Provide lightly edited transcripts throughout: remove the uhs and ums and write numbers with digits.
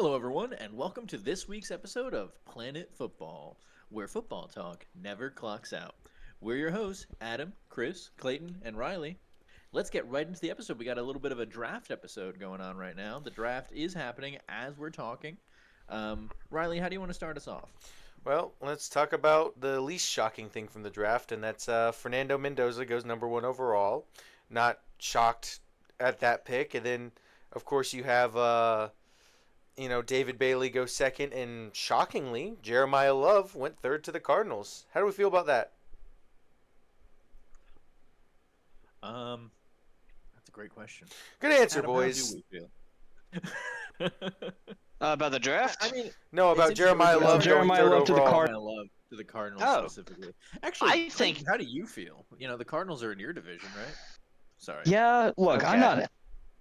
Hello, everyone, and welcome to this week's episode of Planet Football, where football talk never clocks out. We're your hosts, Adam, Chris, Clayton, and Riley. Let's get right into the episode. We got a little bit of a draft episode going on right now. The draft is happening as we're talking. Riley, how do you want to start us off? Well, let's talk about the least shocking thing from the draft, and that's Fernando Mendoza goes number one overall. Not shocked at that pick, and then of course you have David Bailey goes second, and shockingly Jeremiah Love went third to the Cardinals. How do we feel about that? Um, that's a great question. Good answer, Adam, how do boys. we feel? About the draft? I mean, No, about it's interesting. Jeremiah We Love got going Jeremiah third Love to the overall. Cardinals. Love to the Cardinals Oh. specifically. Actually, I think- Clayton, how do you feel? You know, the Cardinals are in your division, right? Sorry. Yeah, look, I'm Okay. not.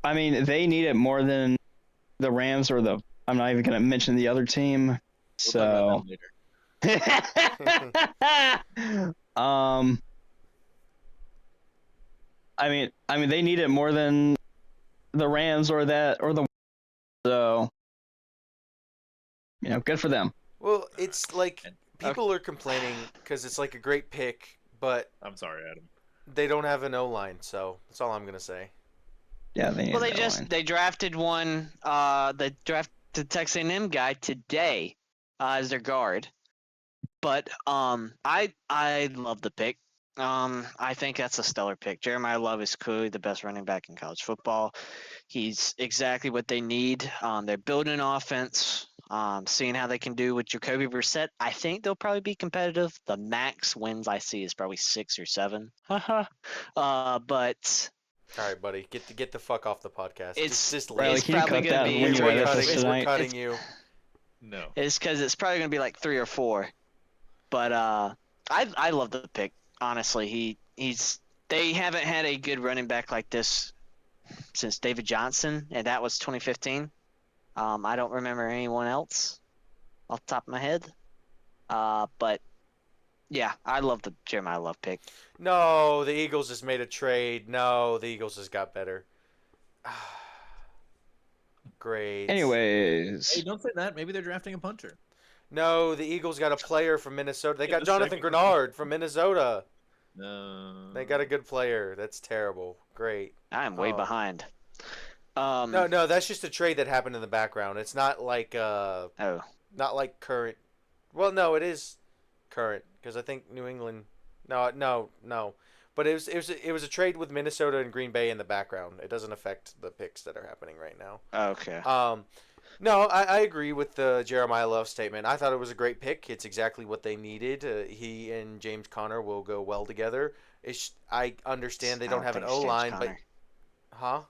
I mean, they need it more than the Rams or the. I'm not even going to mention the other team. We'll So, talk about that later. I mean, they need it more than the Rams or the. So, good for them. Well, it's like And- people are complaining because it's like a great pick, but I'm sorry, Adam. they don't have an O line, so that's all I'm gonna say. Yeah, they need Well, that line. they drafted one. They drafted Texas A&M guy today as their guard. But I love the pick. I think that's a stellar pick. Jeremiah Love is clearly the best running back in college football. He's exactly what they need. They're building an offense. Seeing how they can do with Jacoby Brissett, I think they'll probably be competitive. The max wins I see is probably 6 or 7. But All right, buddy, get the fuck off the podcast. It's- just Riley, it's leave. can you probably cut gonna that be- when you we're edit cutting- this it's- tonight? We're cutting you. No. it's because it's probably going to be like 3 or 4. But I love the pick. Honestly, they haven't had a good running back like this since David Johnson, and that was 2015. I don't remember anyone else off the top of my head. But yeah, I love the Jeremiah Love pick. No, the Eagles just made a trade. No, the Eagles just got better. Great. Hey, Anyways, don't say that. Maybe they're drafting a punter. No, the Eagles got a player from Minnesota. They In got the Jonathan second Grenard from Minnesota. No. They got a good player. That's terrible. Great. I'm way Oh. behind. No, that's just a trade that happened in the background. It's not like Oh, not like current. Well, no, it is current because I think New England. No. But it was a trade with Minnesota and Green Bay in the background. It doesn't affect the picks that are happening right now. okay. No, I agree with the Jeremiah Love statement. I thought it was a great pick. It's exactly what they needed. He and James Conner will go well together. I understand they don't have an think it's James O-line, but Conner. huh?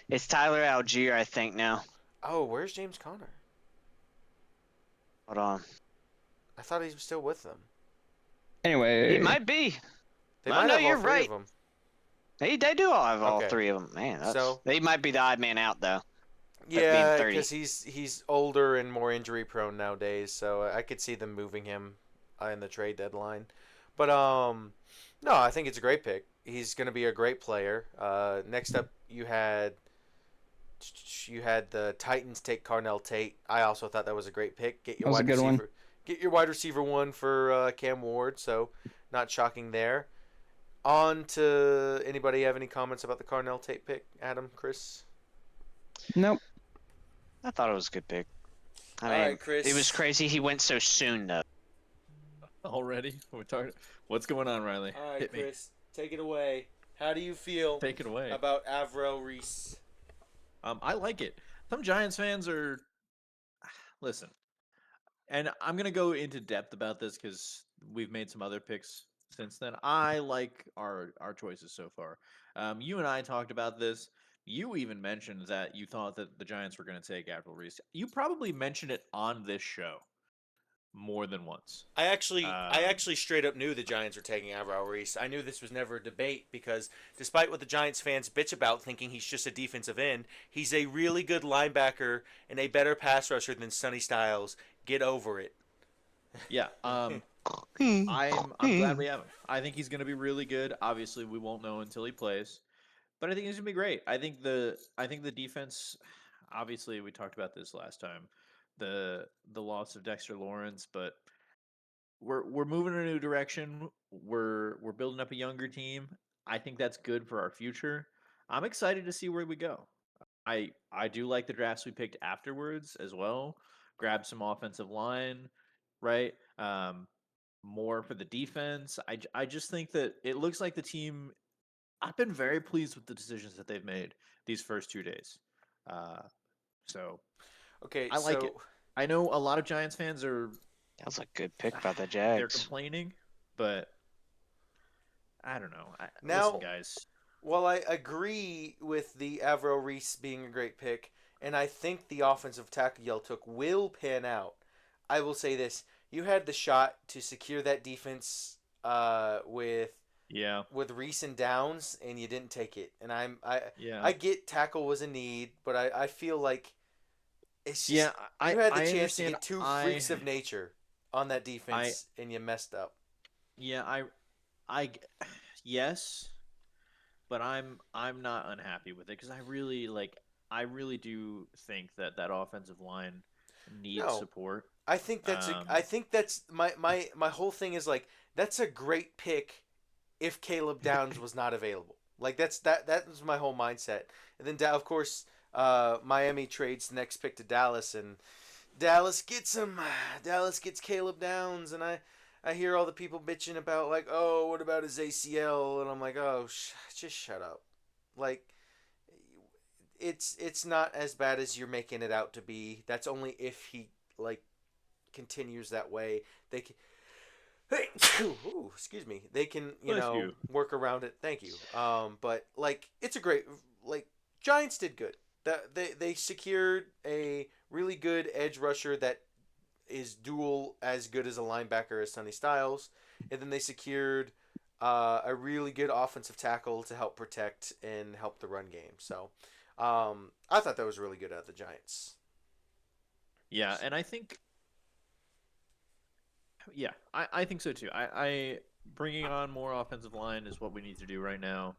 It's Tyler Algier, I think now. Oh, where's James Conner? Hold on. I thought he was still with them. anyway, He might be. They No, might no, have all you're three right. of them. They do all have all Okay. 3 of them. Man, So- they might be the odd man out though. Yeah, 30. because he's older and more injury prone nowadays, so I could see them moving him in the trade deadline. But no, I think it's a great pick. He's going to be a great player. Next up, you had the Titans take Carnell Tate. I also thought that was a great pick. Get your That was a wide good one. receiver. Get your wide receiver one for Cam Ward. So not shocking there. On to anybody have any comments about the Carnell Tate pick? Adam, Chris. nope. I thought it was a good pick. I All mean, right, Chris. it was crazy he went so soon though. Already? We're talking. What's going on, Riley? All right, Hit me. Chris, take it away. How do you feel Take it away. about Avril Reese? I like it. Some Giants fans are. Listen, and I'm gonna go into depth about this because we've made some other picks since then. I like our choices so far. You and I talked about this. You even mentioned that you thought that the Giants were going to take Avril Reese. You probably mentioned it on this show more than once. I actually straight up knew the Giants were taking Avril Reese. I knew this was never a debate because despite what the Giants fans bitch about thinking he's just a defensive end, he's a really good linebacker and a better pass rusher than Sonny Styles. Get over it. Yeah. I'm glad we have him. I think he's going to be really good. Obviously, we won't know until he plays, but I think he's going to be great. I think the defense. obviously we talked about this last time, the loss of Dexter Lawrence, but we're moving in a new direction. We're building up a younger team. I think that's good for our future. I'm excited to see where we go. I do like the drafts we picked afterwards as well. Grab some offensive line, right? More for the defense. I just think that it looks like the team. I've been very pleased with the decisions that they've made these first 2 days. Uh, so Okay, I like it. so I know a lot of Giants fans are That was a good pick by the they're Jags. complaining, but I don't know. Listen, now guys. while I agree with the Avro Reese being a great pick, and I think the offensive tackle y'all took will pan out, I will say this: you had the shot to secure that defense Yeah, with Reese and Downs, and you didn't take it. And yeah, I get tackle was a need, but I feel like it's yeah. just you had the I chance to understand. get two freaks of nature on that I defense, and you messed up. yeah I yes, but I'm not unhappy with it because I really do think that that offensive line needs No, support. I think that's my whole thing is like that's a great pick if Caleb Downs was not available. Like that was my whole mindset. And then of course Miami trades the next pick to Dallas, and Dallas gets him. Dallas gets Caleb Downs, and I hear all the people bitching about like, oh, what about his ACL? And I'm like, oh, just shut up. Like, it's not as bad as you're making it out to be. That's only if he like continues that way. They can. Ooh, excuse me. They can, Bless you. work around it. Thank you. But like, it's a great like Giants did good. That they secured a really good edge rusher that is dual as good as a linebacker as Sonny Styles, and then they secured a really good offensive tackle to help protect and help the run game. So, I thought that was really good out of the Giants. Yeah, and I think yeah, I think so too. I bringing on more offensive line is what we need to do right now.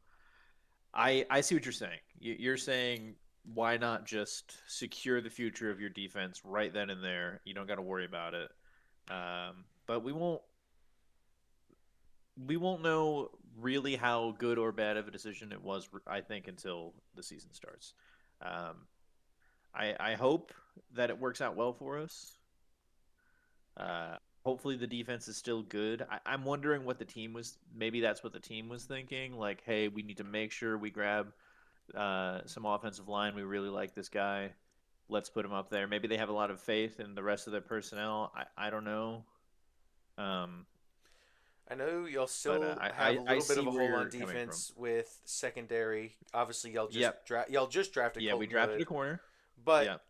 I see what you're saying. You're saying why not just secure the future of your defense right then and there? You don't got to worry about it. But we won't know really how good or bad of a decision it was. I think until the season starts. Um, I hope that it works out well for us. Uh, Hopefully the defense is still good. I'm wondering what the team was. Maybe that's what the team was thinking. Like, hey, we need to make sure we grab some offensive line. We really like this guy. Let's put him up there. Maybe they have a lot of faith in the rest of their personnel. I don't know. Um, I know y'all but still have a I little bit of see a where hole on you're coming from. defense with secondary. Obviously, Yep. y'all just drafted Yeah, we Colton drafted a Hood, corner. but Yep.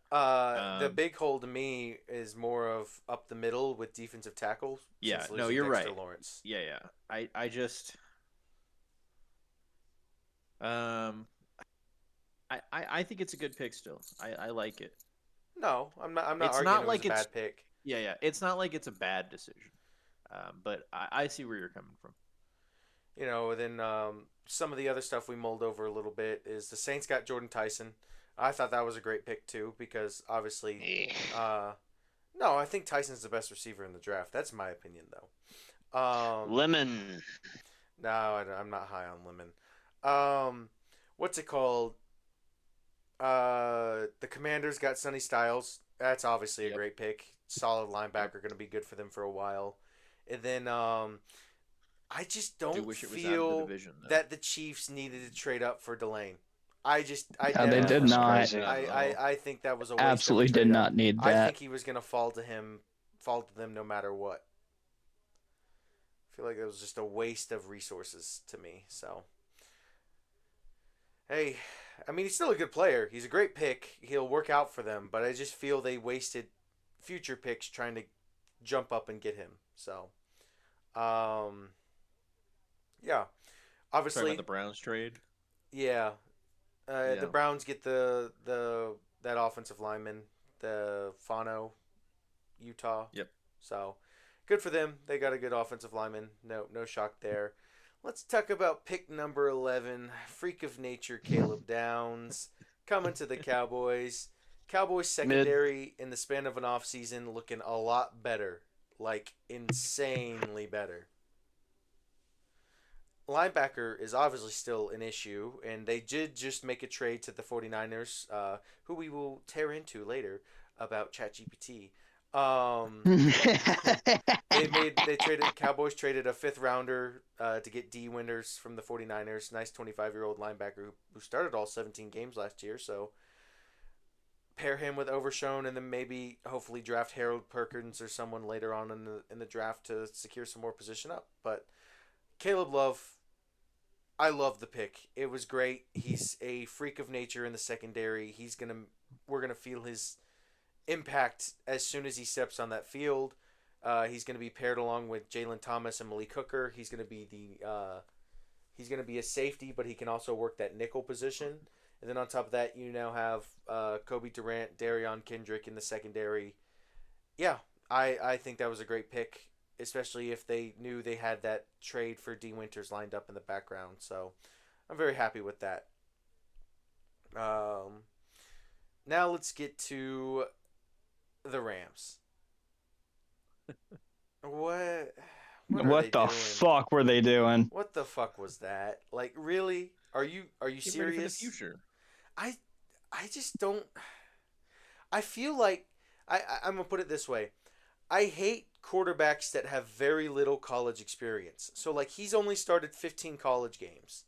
the Um, big hole to me is more of up the middle with defensive tackles yeah. since No, losing you're Dexter right. Lawrence. Yeah, yeah. I just um I think it's a good pick still. I like it. No, I'm not It's arguing not it was a like it's bad pick. yeah, yeah. It's not like it's a bad decision. But I see where you're coming from. Then some of the other stuff we mulled over a little bit is the Saints got Jordan Tyson. I thought that was a great pick too because obviously, Eh. no, I think Tyson's the best receiver in the draft. That's my opinion though. Lemon. No, I'm not high on Lemon. What's it called? The Commanders got Sonny Styles. That's obviously a Yep. great pick. Solid Yep. linebacker, going to be good for them for a while. And then I just Do don't wish it was out of the feel division though. that the Chiefs needed to trade up for Delane. They Yeah, did that's not. crazy. Not at all. I think that was a waste of a Absolutely did trade up. not need I that. think he was going to fall to them no matter what. I feel like it was just a waste of resources to me. So, hey, I mean, he's still a good player. He's a great pick. He'll work out for them, but I just feel they wasted future picks trying to jump up and get him. So, um, yeah, Talking about obviously, the Browns trade. yeah. The Yeah. Browns get the that offensive lineman, the Fano, Utah. Yep. So, good for them. They got a good offensive lineman. No shock there. Let's talk about pick number 11, freak of nature Caleb Downs coming to the Cowboys. Cowboys secondary in the span of an offseason looking a lot better, like insanely better. Linebacker is obviously still an issue, and they did just make a trade to the 49ers, who we will tear into later about ChatGPT. Um, they traded Cowboys traded a fifth rounder to get D Winters from the 49ers, nice 25-year-old linebacker who started all 17 games last year. So pair him with Overshone, and then maybe hopefully draft Harold Perkins or someone later on in the draft to secure some more position up. But Caleb Love, I love the pick. It was great. He's a freak of nature in the secondary. We're gonna feel his impact as soon as he steps on that field. He's going to be paired along with Jalen Thomas and Malik Hooker. He's going to be a safety, but he can also work that nickel position. And then on top of that, you now have Kobe Durant, Darion Kendrick in the secondary. Yeah, I think that was a great pick, especially if they knew they had that trade for D Winters lined up in the background. So I'm very happy with that. Now let's get to the Rams. What? What are they What the doing? fuck were they doing? What the fuck was that? Like, really? Are you Get ready for the serious? future. I I just don't. I feel like I'm gonna put it this way. I hate quarterbacks that have very little college experience. So like he's only started 15 college games,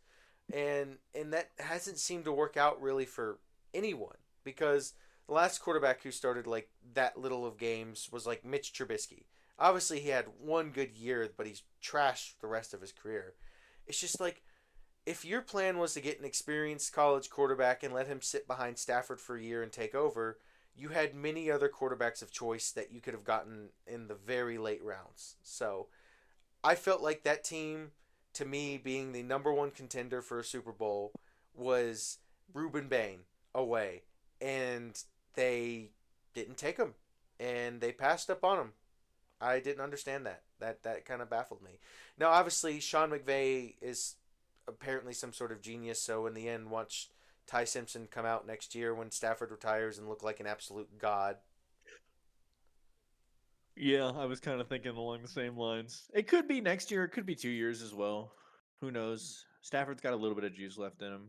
and that hasn't seemed to work out really for anyone because the last quarterback who started like that little of games was like Mitch Trubisky. Obviously, he had one good year, but he's trashed the rest of his career. It's just like if your plan was to get an experienced college quarterback and let him sit behind Stafford for a year and take over, you had many other quarterbacks of choice that you could have gotten in the very late rounds. So I felt like that team, to me, being the number one contender for a Super Bowl, was Ruben Bain away. And they didn't take him. And they passed up on him. I didn't understand that. That kind of baffled me. Now, obviously, Sean McVay is apparently some sort of genius. So in the end, watch Ty Simpson come out next year when Stafford retires and look like an absolute god. Yeah, I was kind of thinking along the same lines. It could be next year. It could be 2 years as well. Who knows? Stafford's got a little bit of juice left in him.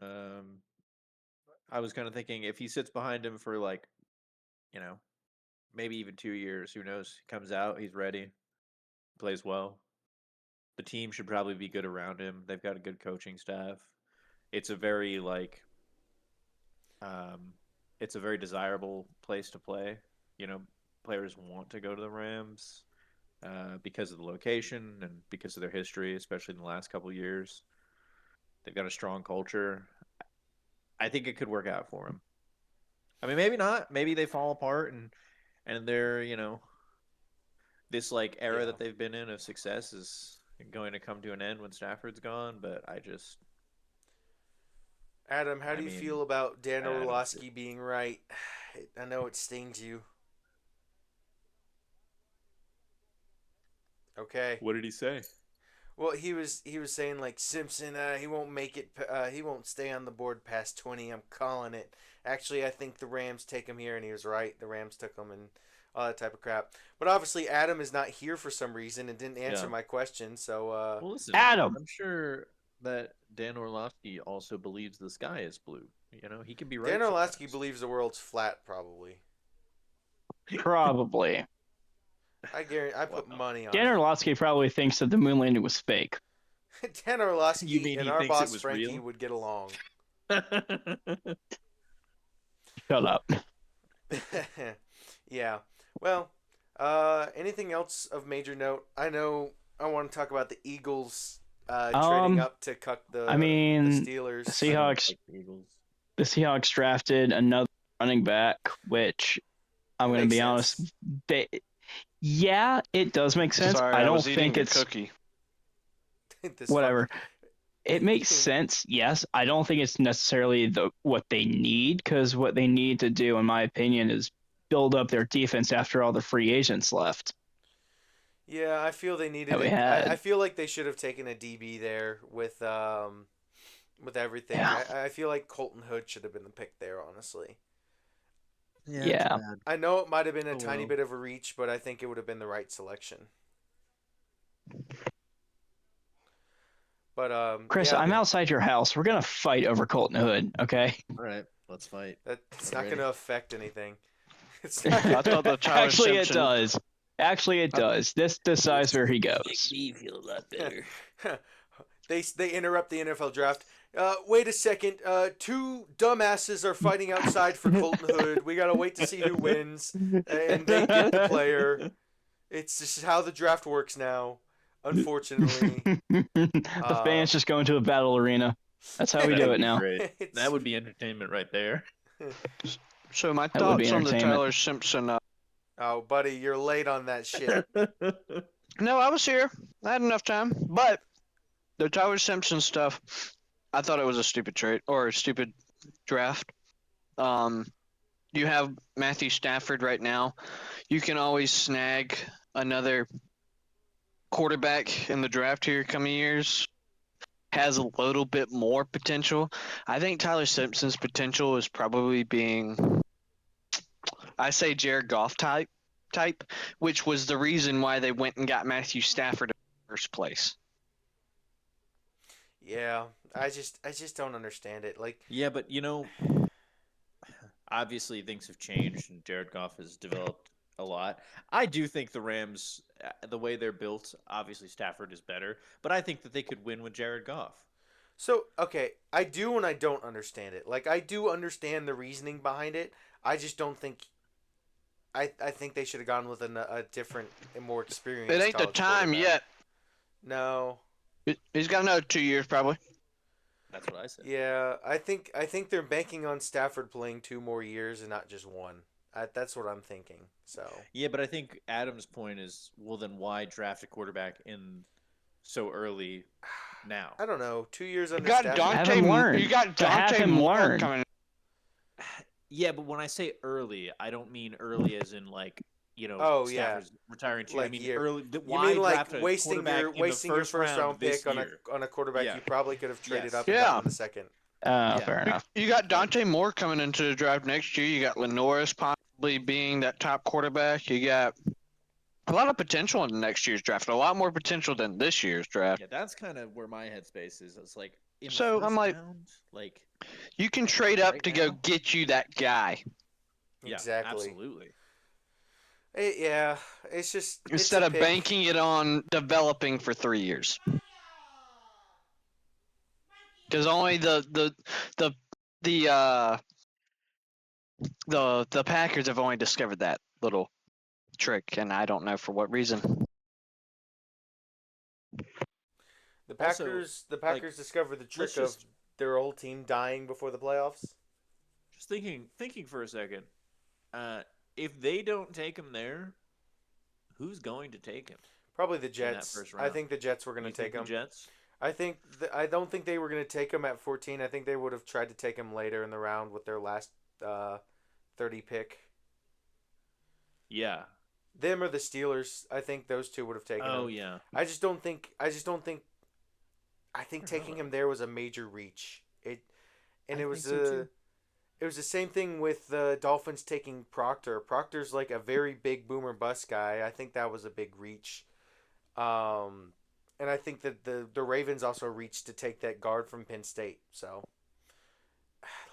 Um, I was kind of thinking if he sits behind him for like, you know, maybe even 2 years, who knows? He comes out, he's ready, plays well. The team should probably be good around him. They've got a good coaching staff. It's a very like um it's a very desirable place to play. You know, players want to go to the Rams because of the location and because of their history, especially in the last couple of years. They've got a strong culture. I think it could work out for them. I mean, maybe not. Maybe they fall apart and they're this like era Yeah. that they've been in of success is going to come to an end when Stafford's gone. But Adam, how I do you mean, feel about Dan I don't see it. Orlovsky being right? I know it stings you. Okay. What did he say? Well, he was saying like Simpson, he won't make it. He won't stay on the board past 20. I'm calling it. Actually, I think the Rams take him here, and he was right. The Rams took him and all that type of crap. But obviously, Adam is not here for some reason and didn't answer Yeah. my question. So Well, listen, Adam. I'm sure that Dan Orlovsky also believes the sky is blue. You know, he can be right Dan Orlovsky sometimes. believes the world's flat, probably. Probably. I guarantee. I Wow. put money on Dan it. Orlovsky probably thinks that the moon landing was fake. Dan You Orlovsky mean and he our thinks it boss was Frankie real? would get along. Shut up. Yeah. Well, anything else of major note? I know I want to talk about the Eagles trading up to cuck I mean, the Steelers. See- I don't Seahawks- like the Eagles. The Seahawks drafted another running back, which I'm It going to makes be sense. honest. Yeah, it does make sense. Sorry, I I don't was eating think a it's cookie. This whatever. fuck- It makes sense, yes. I don't think it's necessarily what they need, because what they need to do, in my opinion, is build up their defense after all the free agents left Yeah, I feel they needed that we it. I had. feel like they should have taken a DB there with with everything. Yeah. I feel like Colton Hood should have been the pick there, honestly. Yeah. I know it might have been a Oh, tiny well. bit of a reach, but I think it would have been the right selection. But Chris, yeah, I'm outside your house. We're gonna fight over Colton Hood, okay? All right, let's fight. that's I'm not going ready. to affect anything. It's not I gonna, thought the Tyler Actually, it Simpson. does. Actually, it does. This decides where he goes. Me feel a lot better. they interrupt the NFL draft. Wait a second. Two dumbasses are fighting outside for Colton Hood. We gotta wait to see who wins, and they get the player. It's just how the draft works now, unfortunately. The fans just go into a battle arena. That's how we That do would it be now. great. It's- That would be entertainment right there. So my That would be thoughts on the entertainment. Tyler Simpson. Oh, buddy, you're late on that shit. No, I was here. I had enough time. But the Tyler Simpson stuff, I thought it was a stupid trade or a stupid draft. You have Matthew Stafford right now. You can always snag another quarterback in the draft here coming years. Has a little bit more potential. I think Tyler Simpson's potential is probably being, I say, Jared Goff type, which was the reason why they went and got Matthew Stafford in the first place. Yeah, I just don't understand it. Like, Yeah, but obviously things have changed and Jared Goff has developed a lot. I do think the Rams, the way they're built, obviously Stafford is better, but I think that they could win with Jared Goff. so okay, I do and I don't understand it. Like, I do understand the reasoning behind it. I just don't think. I think they should have gone with a different and more experienced. It ain't the college time quarterback. yet. No. He's got another 2 years probably. That's what I said. Yeah, I think they're banking on Stafford playing 2 more years and not just one. That's what I'm thinking. So Yeah, but I think Adam's point is, well, then why draft a quarterback in so early now? I don't know. 2 years You under got Stafford. Have Dante. him learn. You got To have Dante him Moore learn. coming. Yeah, but when I say early, I don't mean early as in like, Oh, yeah. Stafford's retiring too. I Like mean year. early. You Why mean like draft a wasting quarterback your in the wasting your first round this pick year? on a quarterback Yeah. you probably could have traded Yes. up and Yeah. gotten in the second. Yeah. Fair enough. You got Dante Moore coming into the draft next year. You got Lenoris possibly being that top quarterback. You got a lot of potential in next year's draft. A lot more potential than this year's draft. Yeah, that's kind of where my headspace is. It's like in the So, first I'm like- round, like You can trade up Right to go now? get you that guy yeah, Exactly. absolutely. Yeah, it's just it's instead a of pick. banking it on developing for 3 years. Because only the Packers have only discovered that little trick, and I don't know for what reason. The Also, Packers discovered the trick let's of just- their whole team dying before the playoffs. Just thinking for a second. If they don't take him there, who's going to take him? Probably the that Jets. first I round. think the Jets were going You to take think him. the Jets? I don't think they were going to take him at 14. I think they would have tried to take him later in the round with their last 30 pick. Yeah. Them or the Steelers. I think those two would have taken Oh him. yeah. I think don't taking know. him there was a major reach. It I was think so, too. it was the same thing with the Dolphins taking Proctor. Proctor's like a very big boomer bust guy. I think that was a big reach. And I think that the Ravens also reached to take that guard from Penn State. So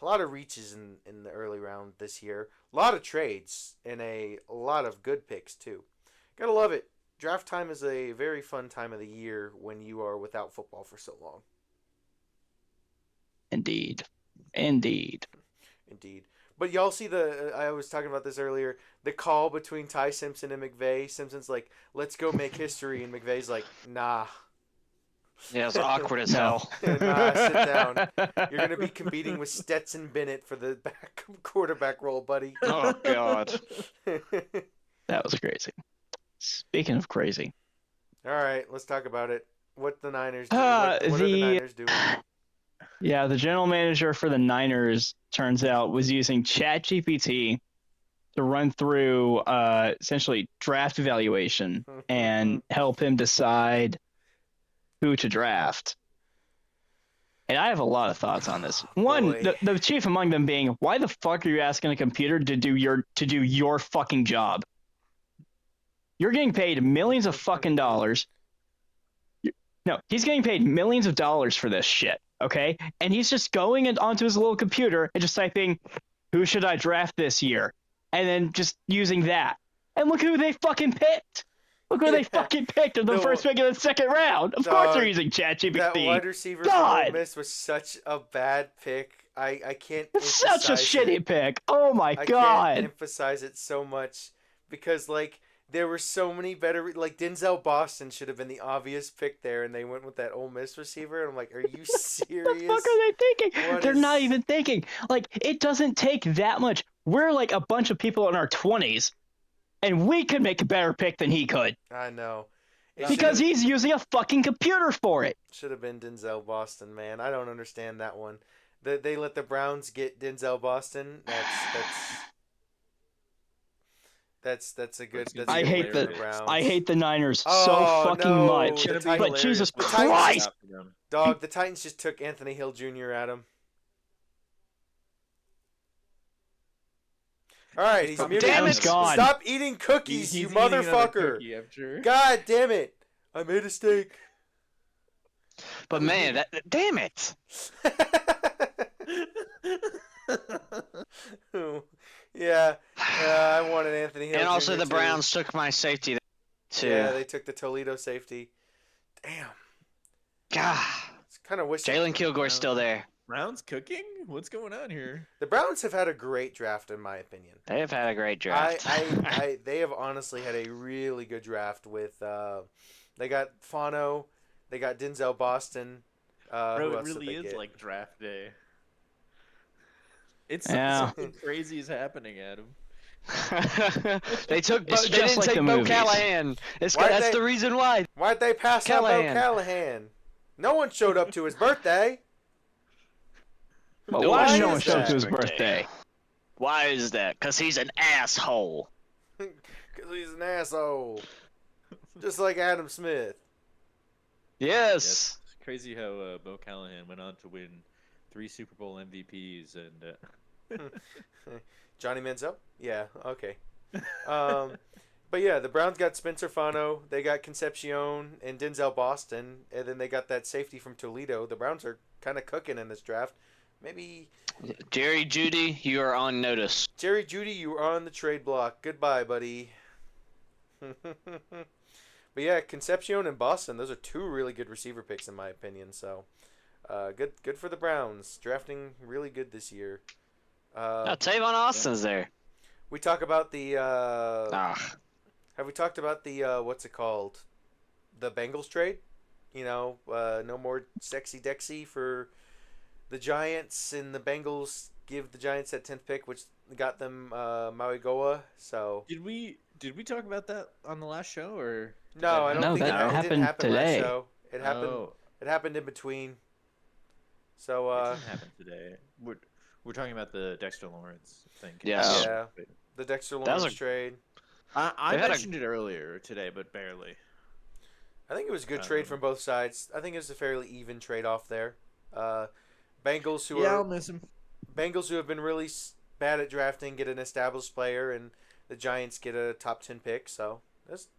a lot of reaches in the early round this year. A lot of trades and a lot of good picks too. Gotta love it. Draft time is a very fun time of the year when you are without football for so long. Indeed. Indeed. But y'all see I was talking about this earlier, the call between Ty Simpson and McVay. Simpson's like, let's go make history. And McVay's like, nah. Yeah, it's awkward as No. hell. Nah, sit down. You're going to be competing with Stetson Bennett for the backup quarterback role, buddy. Oh God. That was crazy. Speaking of crazy, All right, let's talk about it. What the Niners do? Uh, What are the the- Niners doing? yeah, the general manager for the Niners turns out was using ChatGPT to run through essentially draft evaluation and help him decide who to draft. And I have a lot of thoughts on this. One, Boy. the chief among them being, why the fuck are you asking a computer to do your fucking job? You're getting paid millions of fucking dollars. No, he's getting paid millions of dollars for this shit, okay? And he's just going onto his little computer and just typing, who should I draft this year? And then just using that. And look who they fucking picked. Look who they fucking picked in the first pick of the second round. Of course they're using ChatGPT. That wide receiver from Ole Miss was such a bad pick. I can't. It's such a shitty pick. Oh my god. I can't emphasize it so much because like there were so many better. Like Denzel Boston should have been the obvious pick there, and they went with that Ole Miss receiver. And I'm like, are you serious? What the fuck are they thinking? They're not even thinking. Like it doesn't take that much. We're like a bunch of people in our 20s. And we could make a better pick than he could. I know. Because he's using a fucking computer for it. Should have been Denzel Boston, man. I don't understand that one. They let the Browns get Denzel Boston. That's a good. That's I hate the Browns. I hate the Niners so fucking much. But Jesus Christ, dog! The Titans just took Anthony Hill Jr. at him. All right, he's muted. Damn it! Gone. Stop eating cookies, you motherfucker! God damn it! I made a steak. But man, damn it! Yeah, I wanted Anthony Hill. And also Jr. the too. Browns took my safety too. Yeah, they took the Toledo safety. Damn. God. It's kind of wishing. Jalen Kilgore's still there. Browns cooking? What's going on here? The Browns have had a great draft, in my opinion. They have had a great draft. They have honestly had a really good draft with. They got Fano, they got Denzel Boston. Bro, who it else did really they is get? like draft day. It's Yeah. something crazy is happening, Adam. They took. It's They just didn't like take the Bo movies. Callahan. Why'd That's they- the reason why. Why'd they pass on Bo Callahan. Callahan? No one showed up to his birthday. But No, why why no one is showed up to that? his birthday? Why is that? Because he's an asshole. Because he's an asshole. Just like Adam Smith. Yes. It's crazy how Bo Callahan went on to win 3 Super Bowl MVPs and Johnny Manziel? Yeah, okay. But yeah, the Browns got Spencer Fano, they got Concepcion and Denzel Boston, and then they got that safety from Toledo. The Browns are kind of cooking in this draft. Maybe Jerry Judy, you are on notice. Jerry Judy, you are on the trade block. Goodbye, buddy. But yeah, Concepcion and Boston, those are 2 really good receiver picks in my opinion. So, good for the Browns, drafting really good this year. No, Tavon Austin's there. We talk about the. Ah. Have we talked about the what's it called? The Bengals trade? You know, no more sexy Dexy for the Giants, and the Bengals give the Giants that 10th pick, which got them Maui Goa. So Did we talk about that on the last show or no, I don't No, think that it didn't happened happen today. last show. It happened. Oh, It happened in between. So it didn't happen today. We're talking about the Dexter Lawrence thing. Yes. yeah, the Dexter That was Lawrence trade. I They had a- mentioned it earlier today, but barely. I think it was a good trade from both sides. I think it was a fairly even trade off there. Bengals who Yeah, are I'll miss him. Bengals who have been really bad at drafting get an established player, and the Giants get a top 10 pick. So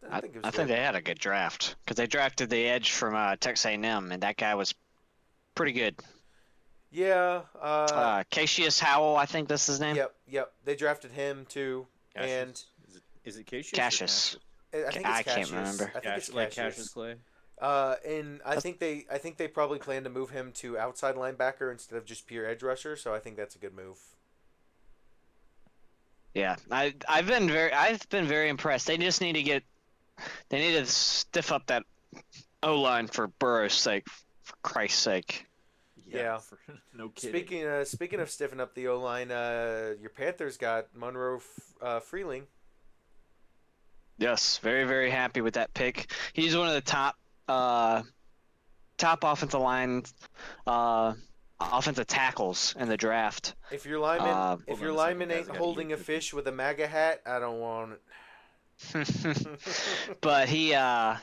I think it was. I think good. they had a good draft because they drafted the edge from Texas A&M, and that guy was pretty good. Yeah. Cassius Howell, I think that's his name. Yep. They drafted him too, and Is it Cassius? or Cassius. I think it's I can't Cassius. remember. I think it's Like Cassius. Cassius Clay. And I think they probably plan to move him to outside linebacker instead of just pure edge rusher. So I think that's a good move. Yeah, I've been very impressed. They just need to stiff up that O line for Burrow's sake, for Christ's sake. Yeah. No kidding. Speaking of stiffing up the O line, your Panthers got Monroe Freeling. Yes, very very happy with that pick. He's one of the top offensive line offensive tackles in the draft. If your lineman Hold on a second, guys, ain't I gotta holding eat a fish with a MAGA hat, I don't want it. But he's a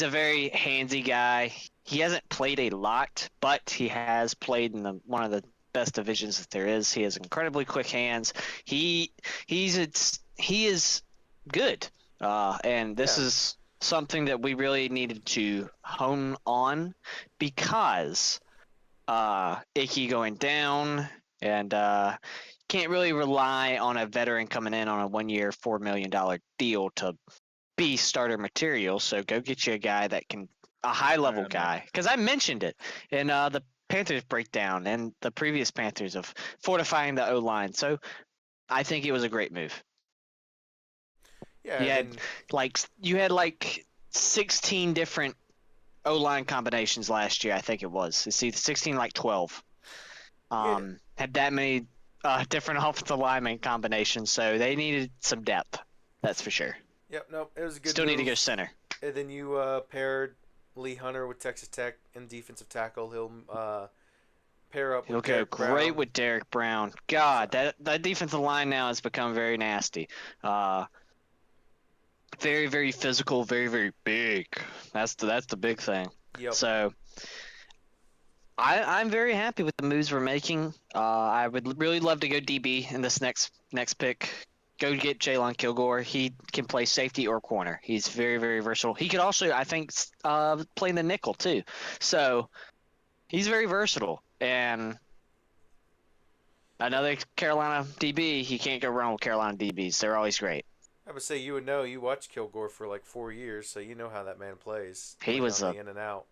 very handsy guy. he hasn't played a lot, but he has played in one of the best divisions that there is. He has incredibly quick hands. He is good, and this Yeah. is something that we really needed to hone on because Icky going down and can't really rely on a veteran coming in on a 1 year, $4 million deal to be starter material. So go get you a guy that can a high level I'm not. guy because I mentioned it in the Panthers breakdown and the previous Panthers of fortifying the O line. So I think it was a great move. Yeah, You and had then you had like 16 different O line combinations last year. I think it was. It's either 16 like 12. yeah, Had that many different offensive lineman combinations, so they needed some depth. That's for sure. yep, nope, it was a good Still need to move. go center. And then you paired Lee Hunter with Texas Tech in defensive tackle. He'll pair up He'll with go Derek great Brown. with Derek Brown. So, God, that defensive line now has become very nasty. Uh, very very physical, very very big. That's the big thing. yep. So I'm very happy with the moves we're making. I would really love to go DB in this next pick. Go get Jalen Kilgore. He can play safety or corner. He's very very versatile. He could also, I think, play in the nickel too. So he's very versatile. And another Carolina DB. He can't go wrong with Carolina DBs. They're always great. I would say you would know. You watched Kilgore for like 4 years, so you know how that man plays. He Playing was on the in and out.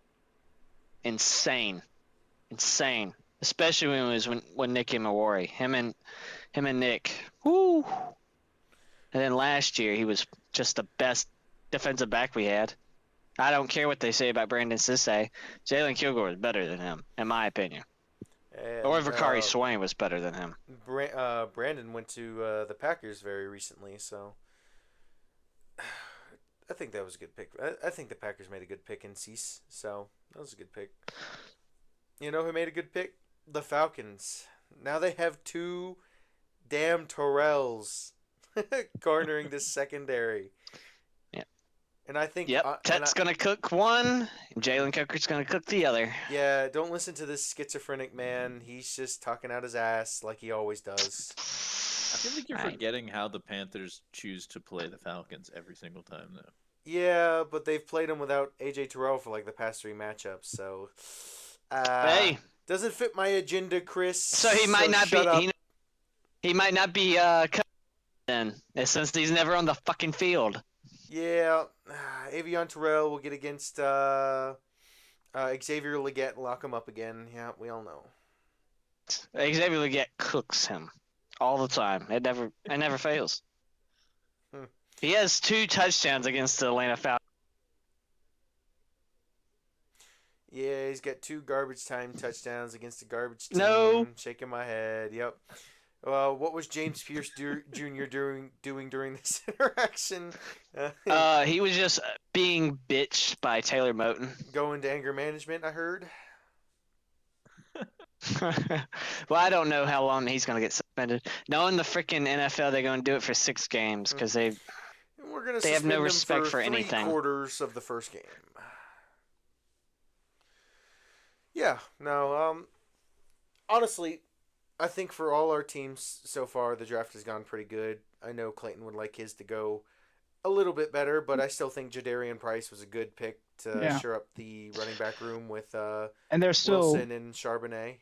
insane, insane. Especially when it was when Nick and Mawari, him and Nick. Woo! And then last year he was just the best defensive back we had. I don't care what they say about Brandon Sisse. Jalen Kilgore was better than him, in my opinion. Or And Vakari Swain was better than him. Brandon went to the Packers very recently, so I think that was a good pick. I think the Packers made a good pick in Cease, so that was a good pick. You know who made a good pick? The Falcons. Now they have two damn Torrells garnering this secondary. Yeah. And I think, Yep. Tet's gonna cook one, and Jalen Cooker's gonna cook the other. yeah, don't listen to this schizophrenic man. He's just talking out his ass like he always does. I feel like you're forgetting how the Panthers choose to play the Falcons every single time, though. Yeah, but they've played him without AJ Terrell for like the past three matchups, so Hey, doesn't fit my agenda, Chris. so he might not shut up. be he might not be then, since he's never on the fucking field. Yeah, Avion Terrell will get against Xavier Leggett and lock him up again. Yeah, we all know. Xavier Leggett cooks him all the time. It never fails. Hmm. He has 2 touchdowns against the Atlanta Falcons. Yeah, he's got 2 garbage time touchdowns against the garbage team. No. Shaking my head. Yep. Well, what was James Pierce Jr. doing during this interaction? He was just being bitched by Taylor Moton. Going to anger management, I heard. Well, I don't know how long he's going to get suspended. Knowing the freaking NFL, they're going to do it for 6 games because We're gonna they have suspend no him respect for 3 anything. quarters of the first game. Yeah. No. Honestly, I think for all our teams so far, the draft has gone pretty good. I know Clayton would like his to go a little bit better, but I still think Jadarian Price was a good pick to shore up the running back room with And there's still Wilson and Charbonnet.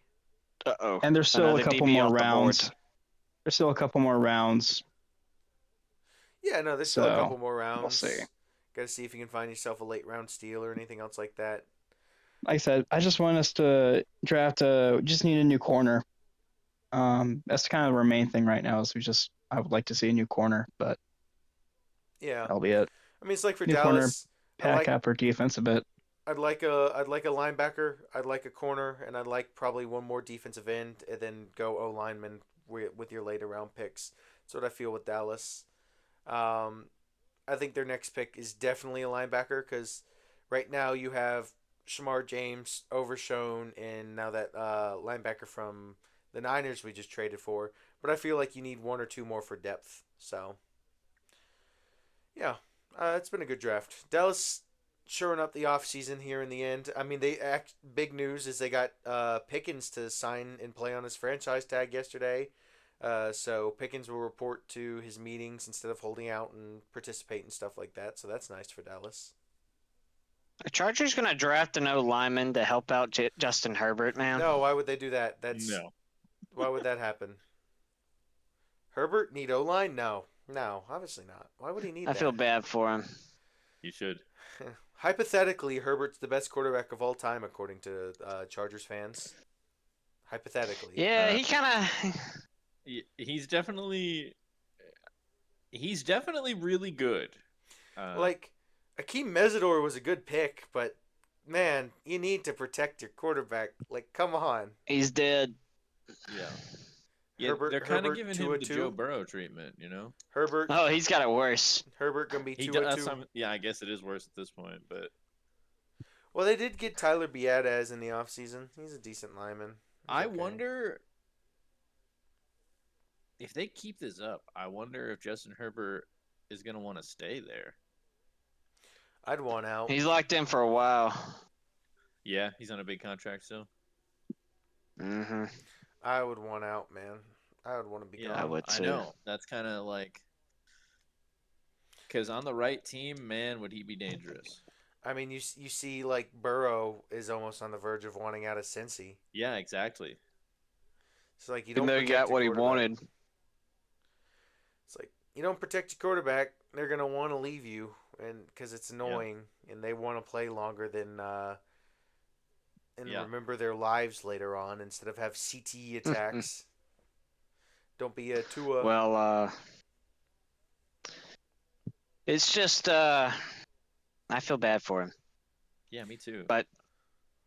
Uh-oh. and there's still Another a couple DB more off the board. rounds. There's still a couple more rounds. Yeah, no, there's still a So, couple more rounds. we'll see. Got to see if you can find yourself a late round steal or anything else like that. Like I said, I just want us to draft just need a new corner. That's kind of our main thing right now is I would like to see a new corner, but Yeah, that'll be it. I mean it's like for New corner, Dallas. Pack up our defense a bit. I'd like a linebacker, I'd like a corner, and I'd like probably one more defensive end, and then go O lineman with your later round picks. That's what I feel with Dallas. I think their next pick is definitely a linebacker because right now you have Shamar James, Overshown, and now that linebacker from the Niners we just traded for. But I feel like you need 1 or 2 more for depth. So, yeah, it's been a good draft. Dallas shoring up the offseason here in the end. I mean, big news is they got Pickens to sign and play on his franchise tag yesterday. So Pickens will report to his meetings instead of holding out and participate and stuff like that. So that's nice for Dallas. The Chargers gonna draft an O lineman to help out Justin Herbert, man. No, why would they do that? No. Why would that happen? Herbert need O-line? No, obviously not. Why would he need I that? feel bad for him. You should. Hypothetically, Herbert's the best quarterback of all time, according to Chargers fans. Hypothetically. Yeah, he kind of. He's definitely really good. Like, Akeem Mesidor was a good pick, but man, you need to protect your quarterback. Like, come on. He's dead. Yeah. Yeah, they're kind of giving him the Joe Burrow treatment, you know. Herbert. Oh, he's got it worse. Herbert gonna be 2-2. Yeah, I guess it is worse at this point, but. Well, they did get Tyler Biadasz in the offseason. He's a decent lineman. I wonder if they keep this up. I wonder if Justin Herbert is gonna want to stay there. I'd want out. He's locked in for a while. Yeah, he's on a big contract still. Mm-hmm. I would want out, man. I would want to be gone. I would too. I know. That's kind of like, because on the right team, man, would he be dangerous? I mean, you see, like, Burrow is almost on the verge of wanting out of Cincy. Yeah, exactly. It's like you don't. Even though he got what he wanted. It's like you don't protect your quarterback, they're gonna want to leave you, and because it's annoying, and they want to play longer than remember their lives later on instead of have CTE attacks. Don't be a Tua. Well, it's just I feel bad for him. Yeah, me too. But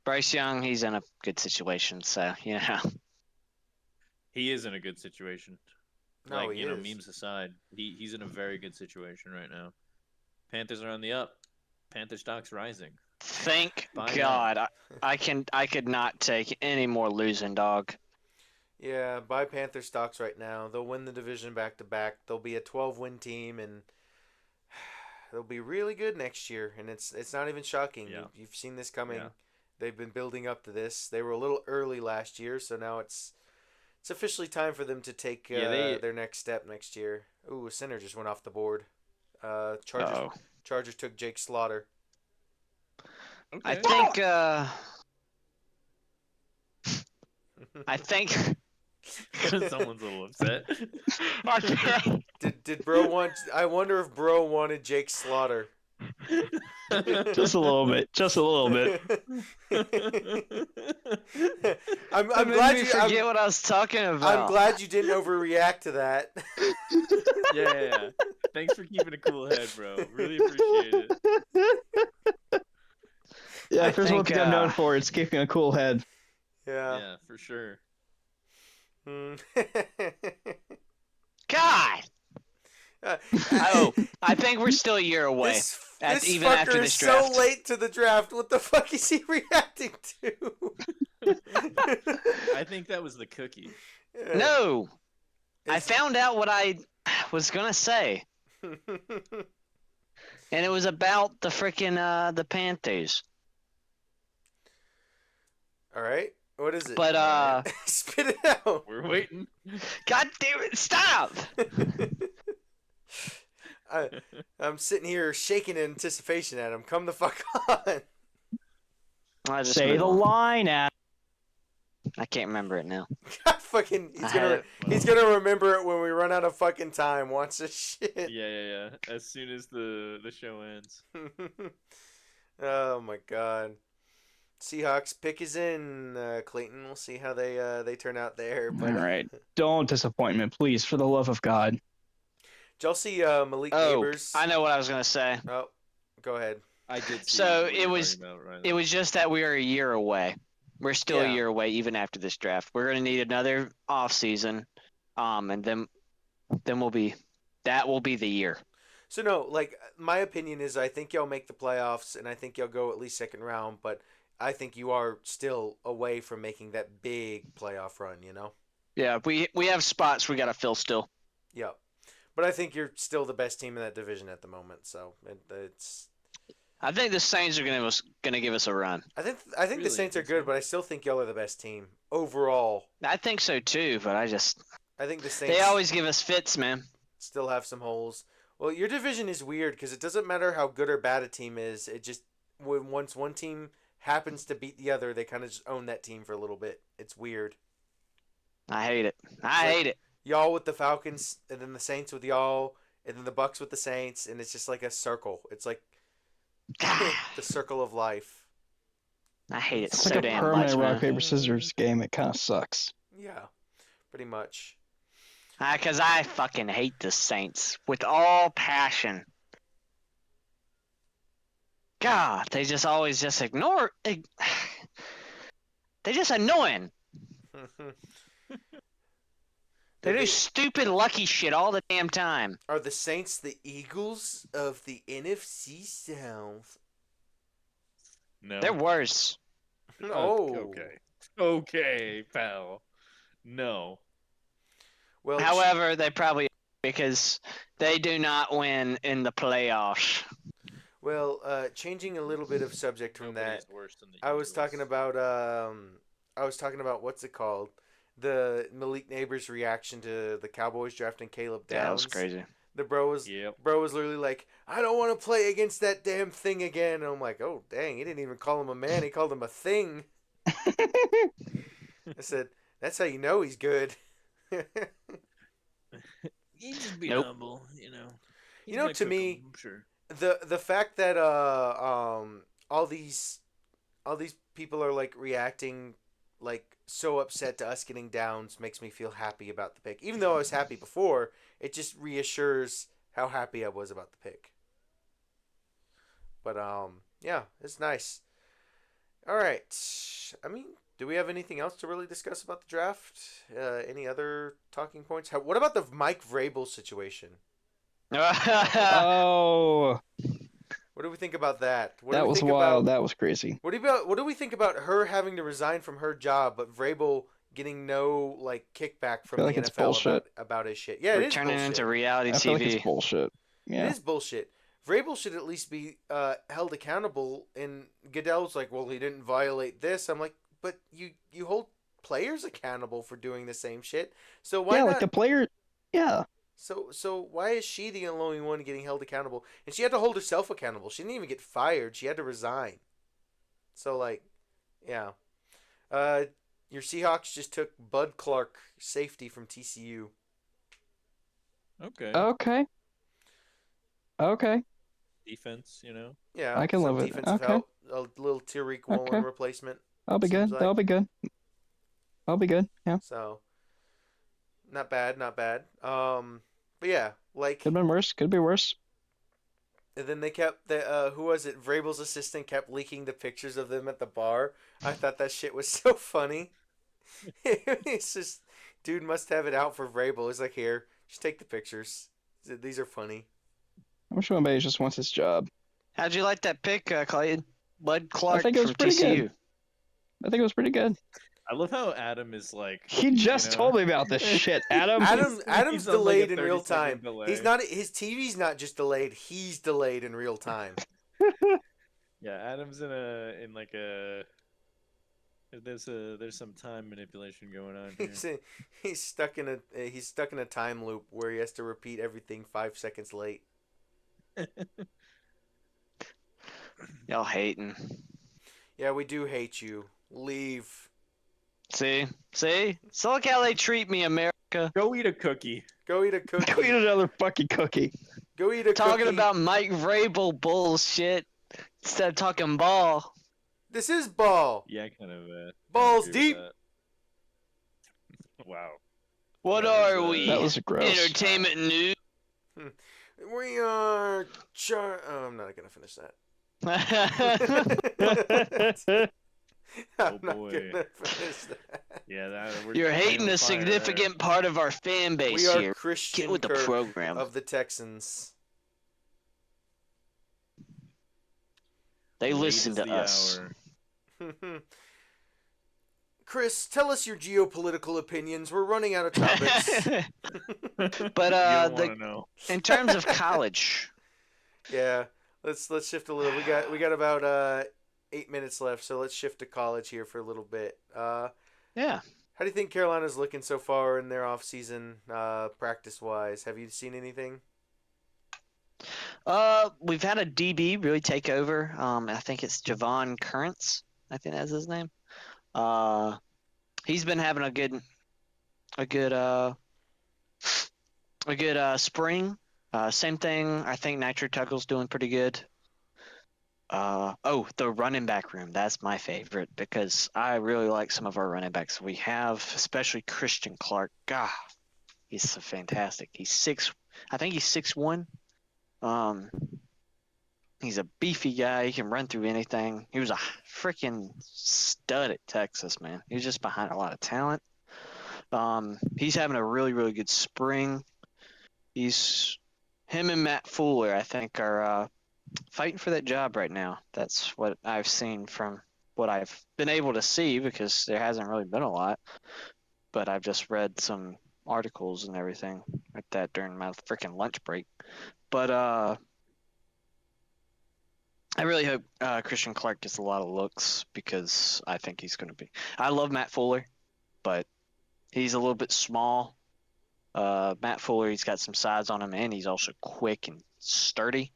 Bryce Young, he's in a good situation, so you know. He is in a good situation. No, like, he is. memes aside, he's in a very good situation right now. Panthers are on the up. Panther stock's rising. Thank Buy God. I could not take any more losing, dog. Yeah, buy Panther stocks right now. They'll win the division back to back. They'll be a 12-win team, and they'll be really good next year. And it's not even shocking. Yeah. You've seen this coming. Yeah. They've been building up to this. They were a little early last year, so now it's officially time for them to take their next step next year. Ooh, a center just went off the board. Chargers took Jake Slaughter. Okay. I think Someone's a little upset. Did Bro want? I wonder if Bro wanted Jake Slaughter. Just a little bit. Just a little bit. I'm glad you forget what I was talking about. I'm glad you didn't overreact to that. Yeah. Thanks for keeping a cool head, bro. Really appreciate it. Yeah, if there's one think, thing I'm known for, it's keeping a cool head. Yeah. Yeah, for sure. God. I think we're still a year away. This even fucker after this is draft. so late to the draft. What the fuck is he reacting to? I think that was the cookie. No. I found out what I was gonna say, and it was about the freaking the Panthers. All right. What is it? But spit it out. We're waiting. God damn it! Stop. I'm sitting here shaking in anticipation at him. Come the fuck on. I just Say moved the on. line, Adam. I can't remember it now. Fucking, I had it. he's gonna remember it when we run out of fucking time. Watch this shit. Yeah. As soon as the show ends. Oh my god. Seahawks pick is in, Clayton. We'll see how they turn out there. But, All right. Don't disappoint me, please, for the love of God. did y'all see Malik Neighbors? I know what I was gonna say. Oh, go ahead. I did see So what it you're was- talking about right It now. was just that we are a year away. We're still a Yeah. year away, even after this draft. We're gonna need another off season, and then will be the year. So no, like my opinion is, I think y'all make the playoffs, and I think y'all go at least second round. But I think you are still away from making that big playoff run. You know. Yeah, we have spots we gotta fill still. Yep. But I think you're still the best team in that division at the moment. So it's. I think the Saints are gonna give us a run. I think Really? the Saints are Think good, so? but I still think y'all are the best team overall. I think so too, but I think the they Saints always give us fits, man. still have some holes. Well, your division is weird because it doesn't matter how good or bad a team is. It just once one team happens to beat the other, they kind of just own that team for a little bit. It's weird. I hate it. It's I like hate it. y'all with the Falcons, and then the Saints with y'all, and then the Bucks with the Saints, and it's just like a circle. It's like the circle of life. I hate it It's so like a damn permanent much, rock man. paper scissors game. It kind of sucks. Yeah, pretty much. Because I fucking hate the Saints with all passion. God, they just always just ignore. They're just annoying. They do stupid lucky shit all the damn time. Are the Saints the Eagles of the NFC South? No. They're worse. Oh, Okay. Okay, pal. No. well, However, they probably because they do not win in the playoffs. changing a little bit of subject from Nobody's that. worse than the I was Eagles. talking about what's it called? The Malik Neighbors' reaction to the Cowboys drafting Caleb Downs. Yeah, that was crazy. The bro was literally like, I don't want to play against that damn thing again. And I'm like, oh dang, he didn't even call him a man, he called him a thing. I said, that's how you know he's good. He just be Nope. humble, you know. He's You know, gonna to cook me, 'em, I'm sure. the fact that all these people are like reacting like so upset to us getting downs makes me feel happy about the pick. Even though I was happy before, it just reassures how happy I was about the pick. But yeah, it's nice. All right. I mean, do we have anything else to really discuss about the draft? Any other talking points? What about the Mike Vrabel situation? Oh, What do we think about that? What do that we was think wild. about That was crazy. what do we think about her having to resign from her job, but Vrabel getting no like kickback from feel the like it's NFL bullshit. about his shit? Yeah, it We're is turning bullshit. into reality I feel like TV. it's bullshit. It Yeah. is bullshit. Vrabel should at least be held accountable. And Goodell's like, well, he didn't violate this. I'm like, but you hold players accountable for doing the same shit. So why Yeah, not? like the player. Yeah. So why is she the only one getting held accountable? And she had to hold herself accountable. She didn't even get fired. She had to resign. So like, yeah. Your Seahawks just took Bud Clark, safety from TCU. Okay. Okay. Okay. Defense, you know. Yeah, I can some live with it. defensive Okay. help, a little Tariq Woolen Okay. replacement. I'll be Seems good. like. That'll be good. I'll be good. Yeah. So, not bad, not bad. But yeah, like, Could have been worse. Could be worse. and then they kept the who was it? Vrabel's assistant kept leaking the pictures of them at the bar. I thought that shit was so funny. It's just, dude must have it out for Vrabel. He's like, here, just take the pictures. These are funny. I'm sure somebody just wants his job. How'd you like that pick, Clayton? Bud Clark think it was from pretty TCU. good. I think it was pretty good. I love how Adam is like. He just told me about this shit, Adam. Adam's He's on, like, a delayed in real 30-second time. delay. He's not. His TV's not just delayed. He's delayed in real time. Yeah, Adam's in like a. There's some time manipulation going on here. He's stuck in a time loop where he has to repeat everything 5 seconds late. Y'all hating. Yeah, we do hate you. Leave. See? So look how they treat me, America. Go eat a cookie. Go eat a cookie. Go eat another fucking cookie. Go eat a Talking cookie. about Mike Vrabel bullshit instead of talking ball. This is ball. Yeah, I kind of. Balls agree with deep. that. Wow. What That are was, we? That was gross. Entertainment news. We are. I'm not gonna finish that. I'm not boy. gonna finish that. Yeah, You're we're hating playing a on fire significant part of our fan base We are here. Christian Get with the Kirk program. of the Texans. They there. Late listen is to the us. hour. Chris, tell us your geopolitical opinions. We're running out of topics. But you don't want to know. in terms of college, Yeah. let's shift a little. We got about 8 minutes left, so let's shift to college here for a little bit. Yeah. How do you think Carolina's looking so far in their off season, practice wise? Have you seen anything? We've had a DB really take over. I think it's Javon Currents. I think that's his name. Uh, he's been having a good, spring. Same thing. I think Nitro Tuckle's doing pretty good. The running back room. That's my favorite because I really like some of our running backs we have, especially Christian Clark. God, he's so fantastic. I think he's 6'1". Um, he's a beefy guy. He can run through anything. He was a freaking stud at Texas, man. He was just behind a lot of talent. He's having a really, really good spring. Him and Matt Fuller, I think, are fighting for that job right now. That's what I've seen from what I've been able to see because there hasn't really been a lot. But I've just read some articles and everything like that during my freaking lunch break. But I really hope Christian Clark gets a lot of looks because I think he's going to be. I love Matt Fuller, but he's a little bit small. Matt Fuller, he's got some size on him, and he's also quick and sturdy.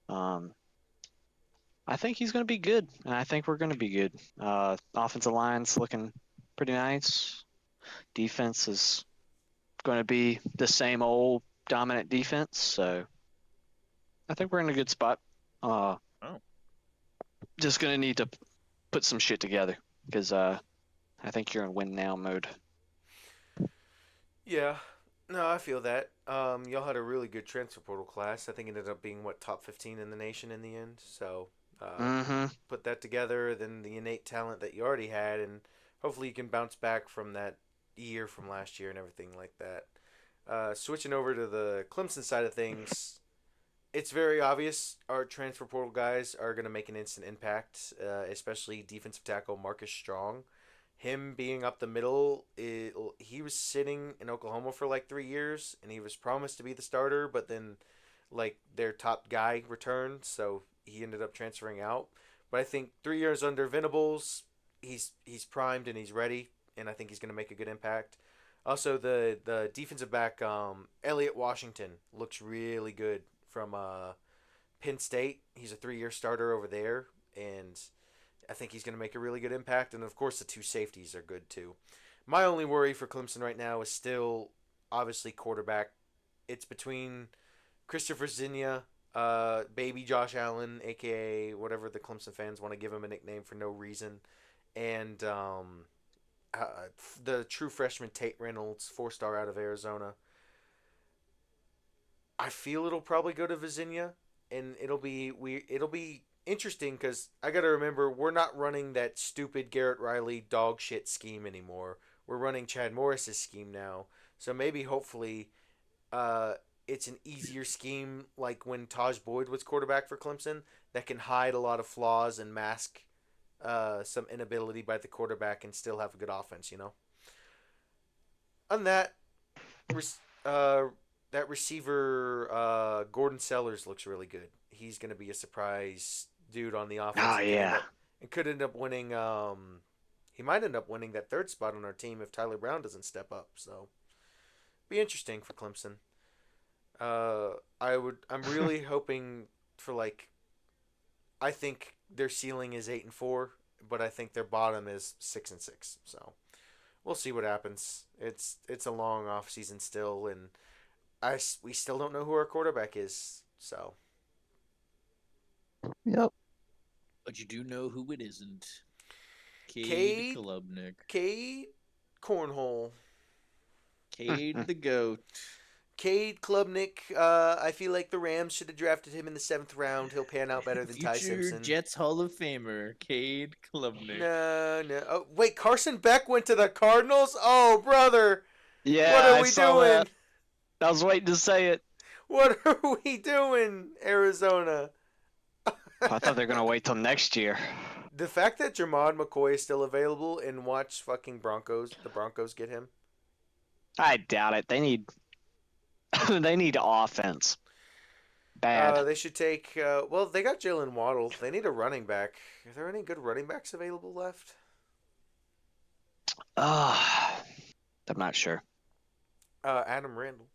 I think he's going to be good, and I think we're going to be good. Offensive line's looking pretty nice. Defense is going to be the same old dominant defense, so I think we're in a good spot. Oh. Just going to need to put some shit together because I think you're in win now mode. Yeah, no, I feel that. Y'all had a really good transfer portal class. I think it ended up being top 15 in the nation in the end. So, put that together, then the innate talent that you already had, and hopefully you can bounce back from that year from last year and everything like that. Switching over to the Clemson side of things, it's very obvious our transfer portal guys are going to make an instant impact, especially defensive tackle Marcus Strong. Him being up the middle, he was sitting in Oklahoma for like 3 years, and he was promised to be the starter, but then like their top guy returned, so he ended up transferring out. But I think 3 years under Venables, he's primed and he's ready, and I think he's going to make a good impact. Also, the defensive back Elliot Washington looks really good from Penn State. He's a 3 year starter over there, and I think he's going to make a really good impact. And of course, the two safeties are good too. My only worry for Clemson right now is still obviously quarterback. It's between Christopher Zinnia, baby Josh Allen, aka whatever the Clemson fans want to give him a nickname for no reason, and the true freshman Tate Reynolds, 4-star out of Arizona. I feel it'll probably go to Virginia, and it'll be interesting because I got to remember we're not running that stupid Garrett Riley dog shit scheme anymore. We're running Chad Morris's scheme now, so maybe hopefully, it's an easier scheme like when Taj Boyd was quarterback for Clemson that can hide a lot of flaws and mask some inability by the quarterback and still have a good offense. On that, uh, that receiver Gordon Sellers looks really good. He's going to be a surprise dude on the offense. Oh, yeah. And could end up winning. He might end up winning that third spot on our team if Tyler Brown doesn't step up. So, be interesting for Clemson. I'm really hoping for like. I think their ceiling is 8-4, but I think their bottom is 6-6. So, we'll see what happens. It's a long off season still, and we still don't know who our quarterback is. So. Yep. But you do know who it isn't. Cade Klubnik. Cade Cornhole. Cade the GOAT. Cade Klubnik. I feel like the Rams should have drafted him in the 7th round. He'll pan out better than Ty Future Simpson. Jets Hall of Famer, Cade Klubnik. No. Oh, wait, Carson Beck went to the Cardinals? Oh, brother. Yeah, What are I we saw doing? that. I was waiting to say it. What are we doing, Arizona? I thought they were gonna wait till next year. The fact that Jermod McCoy is still available and watch fucking the Broncos get him. I doubt it. They need they need offense. bad. They should take. Well, they got Jalen Waddle. They need a running back. Are there any good running backs available left? I'm not sure. Adam Randall.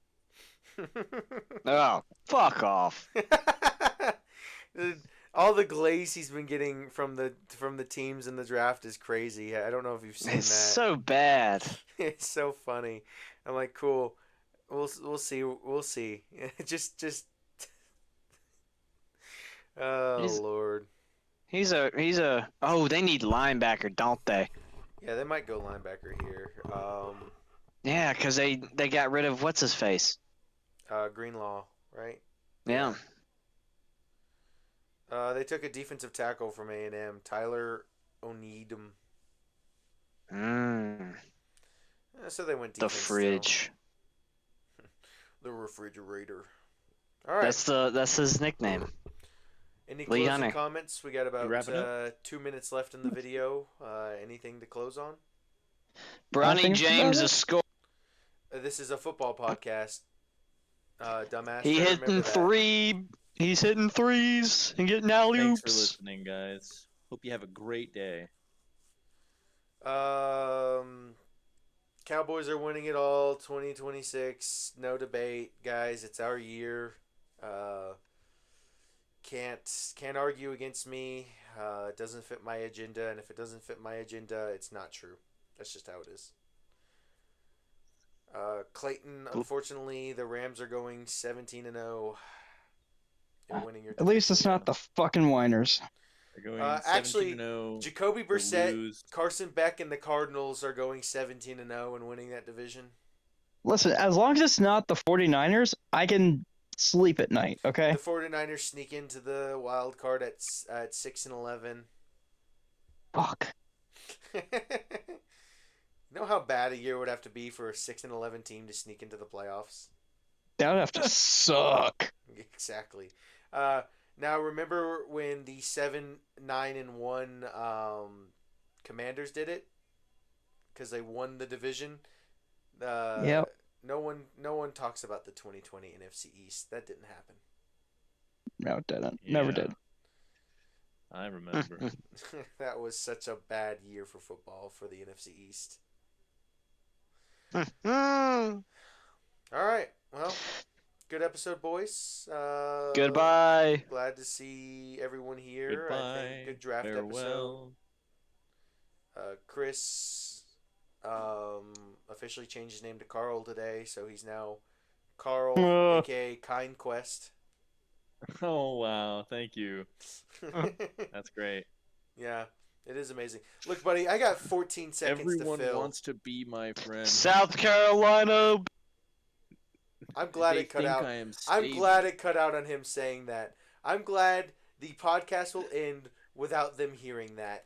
Oh, fuck off. All the glaze he's been getting from the teams in the draft is crazy. I don't know if you've seen It's that. so bad. It's so funny. I'm like, cool. We'll see. We'll see. just. Oh He's- Lord. He's a. Oh, they need linebacker, don't they? Yeah, they might go linebacker here. Yeah, because they got rid of what's his face. Greenlaw, right? Yeah. They took a defensive tackle from A&M, Tyler Oneedum. So they went The defense. fridge. Still. The refrigerator. All right. That's his nickname. Any Lee closing Hunter. comments? We got about wrapping up? 2 minutes left in the video. Anything to close on? Bronny Nothing James about is it? score. This is a football podcast. Dumbass. He try to hitting remember that. three. He's hitting threes and getting alley Thanks for oops. listening, guys. Hope you have a great day. Cowboys are winning it all. 2026, no debate, guys. It's our year. Can't argue against me. It doesn't fit my agenda, and if it doesn't fit my agenda, it's not true. That's just how it is. Clayton, unfortunately, the Rams are going 17-0. They're winning your At least it's division. not the fucking whiners. They're going Actually, 17-0. Jacoby to Brissett, lose. Carson Beck, and the Cardinals are going 17-0 and winning that division. Listen, as long as it's not the 49ers, I can sleep at night, okay? The 49ers sneak into the wild card at 6-11. Fuck. You know how bad a year would have to be for a 6-11 team to sneak into the playoffs? That would have to suck. Exactly. Now remember when the 7-9-1 Commanders did it because they won the division. Yep. No one talks about the 2020 NFC East. That didn't happen. No, it didn't. Never Yeah. did. I remember. That was such a bad year for football for the NFC East. Mm. All right. Well, good episode, boys. Goodbye. Glad to see everyone here. I Goodbye. think good draft episode. Farewell. Chris officially changed his name to Carl today, so he's now Carl, aka Kind Quest. Oh, wow. Thank you. That's great. Yeah, it is amazing. Look, buddy, I got 14 seconds Everyone to fill. wants to be my friend. South Carolina. I'm glad They it cut think out. I am I'm stable. glad it cut out on him saying that. I'm glad the podcast will end without them hearing that.